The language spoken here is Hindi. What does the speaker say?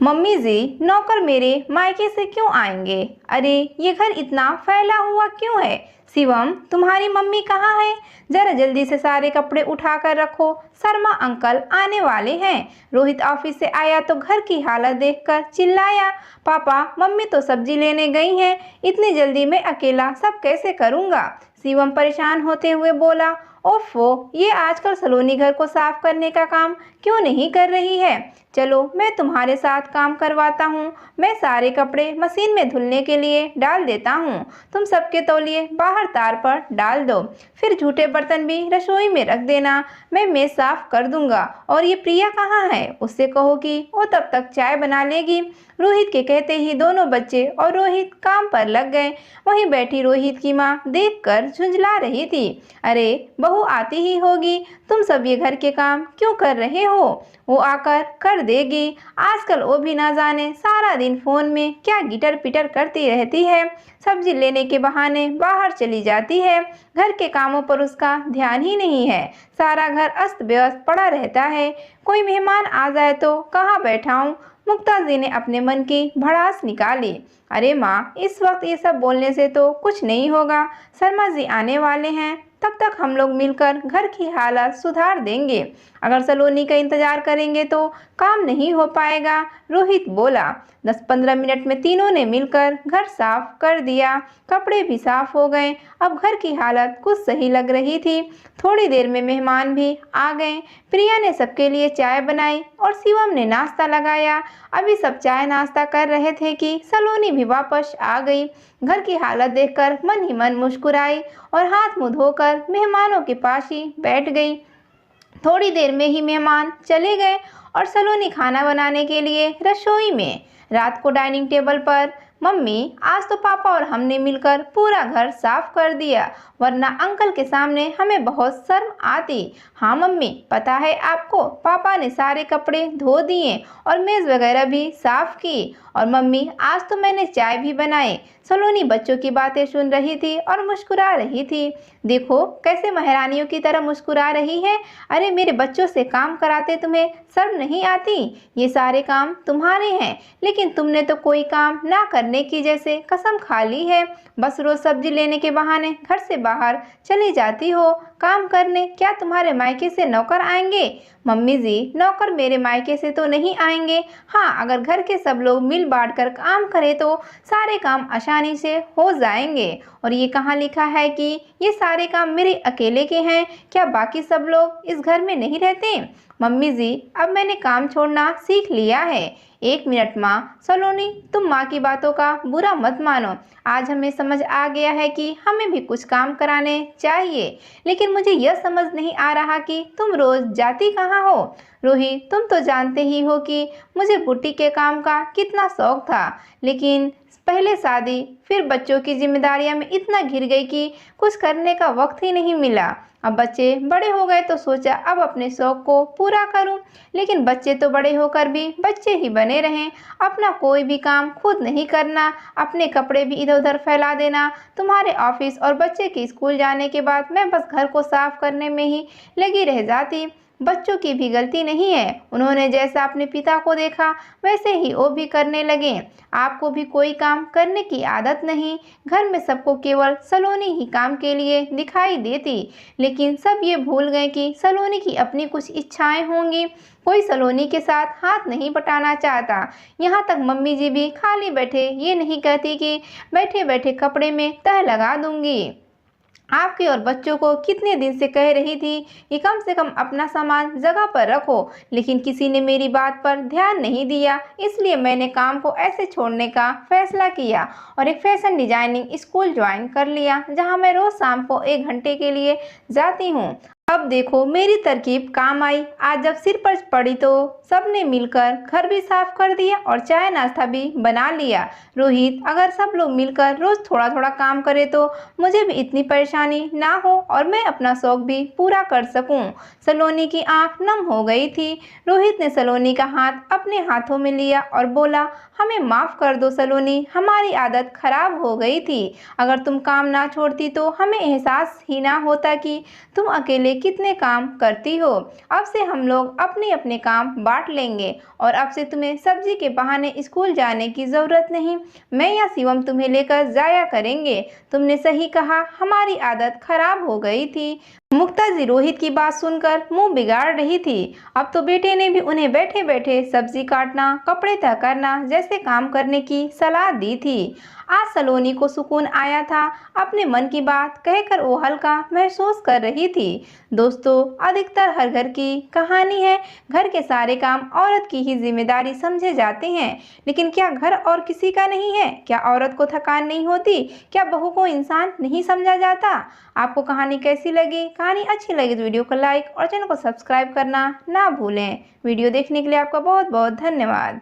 मम्मी जी, नौकर मेरे मायके से क्यों आएंगे? अरे ये घर इतना फैला हुआ क्यों है? शिवम, तुम्हारी मम्मी कहाँ है? जरा जल्दी से सारे कपड़े उठा कर रखो, शर्मा अंकल आने वाले हैं। रोहित ऑफिस से आया तो घर की हालत देखकर चिल्लाया, पापा मम्मी तो सब्जी लेने गई हैं, इतनी जल्दी मैं अकेला सब कैसे करूँगा? शिवम परेशान होते हुए बोला, ओफो, ये आजकल सलोनी घर को साफ करने का काम क्यों नहीं कर रही है? चलो मैं तुम्हारे साथ काम करवाता हूँ। मैं सारे कपड़े मशीन में धुलने के लिए डाल देता हूँ। तुम सबके तौलिए बाहर तार पर डाल दो। फिर झूठे बर्तन भी रसोई में रख देना, मैं मेज साफ कर दूंगा। और ये प्रिया कहाँ है? उससे कहो कि वो तब तक चाय बना लेगी। रोहित के कहते ही दोनों बच्चे और रोहित काम पर लग गए। वहीं बैठी रोहित की माँ देखकर झुंझला रही थी। अरे बहू आती ही होगी, तुम सब ये घर के काम क्यों कर रहे हो? वो आकर कर देगी। आजकल वो भी ना जाने सारा दिन फोन में क्या गिटर पिटर करती रहती है। सब्जी लेने के बहाने बाहर चली जाती है। घर के कामों पर उसका ध्यान ही नहीं है। सारा घर अस्त व्यस्त पड़ा रहता है। कोई मेहमान आ जाए तो कहाँ बैठाऊं? मुक्ता जी ने अपने मन की भड़ास निकाली। अरे माँ, इस वक्त ये सब बोलने से तो कुछ नहीं होगा। शर्मा जी आने वाले हैं, तब तक हम लोग मिलकर घर की हालत सुधार देंगे। अगर सलोनी का इंतजार करेंगे तो काम नहीं हो पाएगा। रोहित बोला। 10-15 मिनट में तीनों ने मिलकर घर साफ कर दिया। कपड़े भी साफ हो गए। अब घर की हालत कुछ सही लग रही थी। थोड़ी देर में मेहमान भी आ गए। प्रिया ने सबके लिए चाय बनाई और शिवम ने नाश्ता लगाया। अभी सब चाय नाश्ता कर रहे थे कि सलोनी भी वापस आ गई। घर की हालत देखकर मन ही मन मुस्कुराई और हाथ मुंह धोकर मेहमानों के पास ही बैठ गई। थोड़ी देर में ही मेहमान चले गए और सलोनी खाना बनाने के लिए रसोई में। रात को डाइनिंग टेबल पर, मम्मी आज तो पापा और हमने मिलकर पूरा घर साफ कर दिया, वरना अंकल के सामने हमें बहुत शर्म आती। हाँ मम्मी, पता है आपको, पापा ने सारे कपड़े धो दिए और मेज़ वगैरह भी साफ की। और मम्मी आज तो मैंने चाय भी बनाई। सलोनी बच्चों की बातें सुन रही थी और मुस्कुरा रही थी। देखो कैसे महारानियों की तरह मुस्कुरा रही है। अरे मेरे बच्चों से काम कराते तुम्हें शर्म नहीं आती? ये सारे काम तुम्हारे हैं, लेकिन तुमने तो कोई काम ना करने की जैसे कसम खा ली है। बस रोज सब्जी लेने के बहाने घर से बाहर चली जाती हो काम करने। क्या तुम्हारे मायके से नौकर आएंगे? मम्मी जी, नौकर मेरे मायके से तो नहीं आएंगे। हाँ, अगर घर के सब लोग मिल बांट कर काम करें तो सारे काम आसानी से हो जाएंगे। और ये कहाँ लिखा है कि ये सारे काम मेरे अकेले के हैं? क्या बाकी सब लोग इस घर में नहीं रहते? मम्मी जी, अब मैंने काम छोड़ना सीख लिया है। 1 मिनट माँ। सलोनी, तुम माँ की बातों का बुरा मत मानो। आज हमें समझ आ गया है कि हमें भी कुछ काम कराने चाहिए, लेकिन मुझे यह समझ नहीं आ रहा कि तुम रोज जाती कहाँ हो? रोहित, तुम तो जानते ही हो कि मुझे बुटीक के काम का कितना शौक था, लेकिन पहले शादी फिर बच्चों की जिम्मेदारियां में इतना घिर गई कि कुछ करने का वक्त ही नहीं मिला। अब बच्चे बड़े हो गए तो सोचा अब अपने शौक को पूरा करूं, लेकिन बच्चे तो बड़े होकर भी बच्चे ही बने रहें। अपना कोई भी काम खुद नहीं करना, अपने कपड़े भी इधर उधर फैला देना। तुम्हारे ऑफिस और बच्चे के स्कूल जाने के बाद मैं बस घर को साफ करने में ही लगी रह जाती। बच्चों की भी गलती नहीं है, उन्होंने जैसा अपने पिता को देखा वैसे ही वो भी करने लगे। आपको भी कोई काम करने की आदत नहीं। घर में सबको केवल सलोनी ही काम के लिए दिखाई देती, लेकिन सब ये भूल गए कि सलोनी की अपनी कुछ इच्छाएं होंगी। कोई सलोनी के साथ हाथ नहीं बटाना चाहता। यहाँ तक मम्मी जी भी खाली बैठे ये नहीं कहती कि बैठे बैठे कपड़े में तह लगा दूंगी। आपके और बच्चों को कितने दिन से कह रही थी कि कम से कम अपना सामान जगह पर रखो, लेकिन किसी ने मेरी बात पर ध्यान नहीं दिया। इसलिए मैंने काम को ऐसे छोड़ने का फैसला किया और एक फैशन डिजाइनिंग स्कूल ज्वाइन कर लिया, जहां मैं रोज शाम को 1 घंटे के लिए जाती हूं। अब देखो मेरी तरकीब काम आई। आज जब सिर पर पड़ी तो सबने मिलकर घर भी साफ कर दिया और चाय नाश्ता भी बना लिया। रोहित, अगर सब लोग मिलकर रोज थोड़ा थोड़ा काम करें तो मुझे भी इतनी परेशानी ना हो और मैं अपना शौक भी पूरा कर सकूं। सलोनी की आंख नम हो गई थी। रोहित ने सलोनी का हाथ अपने हाथों में लिया और बोला, हमें माफ कर दो सलोनी, हमारी आदत खराब हो गई थी। अगर तुम काम ना छोड़ती तो हमें एहसास ही ना होता कि तुम अकेले कितने काम करती हो। अब से हम लोग अपने अपने काम बांट लेंगे और अब से तुम्हें सब्जी के बहाने स्कूल जाने की ज़रूरत नहीं। मैं या शिवम तुम्हें लेकर जाया करेंगे। तुमने सही कहा, हमारी आदत खराब हो गई थी। मुक्ता जी रोहित की बात सुनकर मुंह बिगाड़ रही थी। अब तो बेटे ने भी उन्हें बैठे बैठे सब्जी काटना, कपड़े तय करना जैसे काम करने की सलाह दी थी। आज सलोनी को सुकून आया था। अपने मन की बात कहकर वो हल्का महसूस कर रही थी। दोस्तों, अधिकतर हर घर की कहानी है। घर के सारे काम औरत की ही जिम्मेदारी समझे जाते हैं, लेकिन क्या घर और किसी का नहीं है? क्या औरत को थकान नहीं होती? क्या बहू को इंसान नहीं समझा जाता? आपको कहानी कैसी लगी? कहानी अच्छी लगी तो वीडियो को लाइक और चैनल को सब्सक्राइब करना ना भूलें। वीडियो देखने के लिए आपका बहुत बहुत धन्यवाद।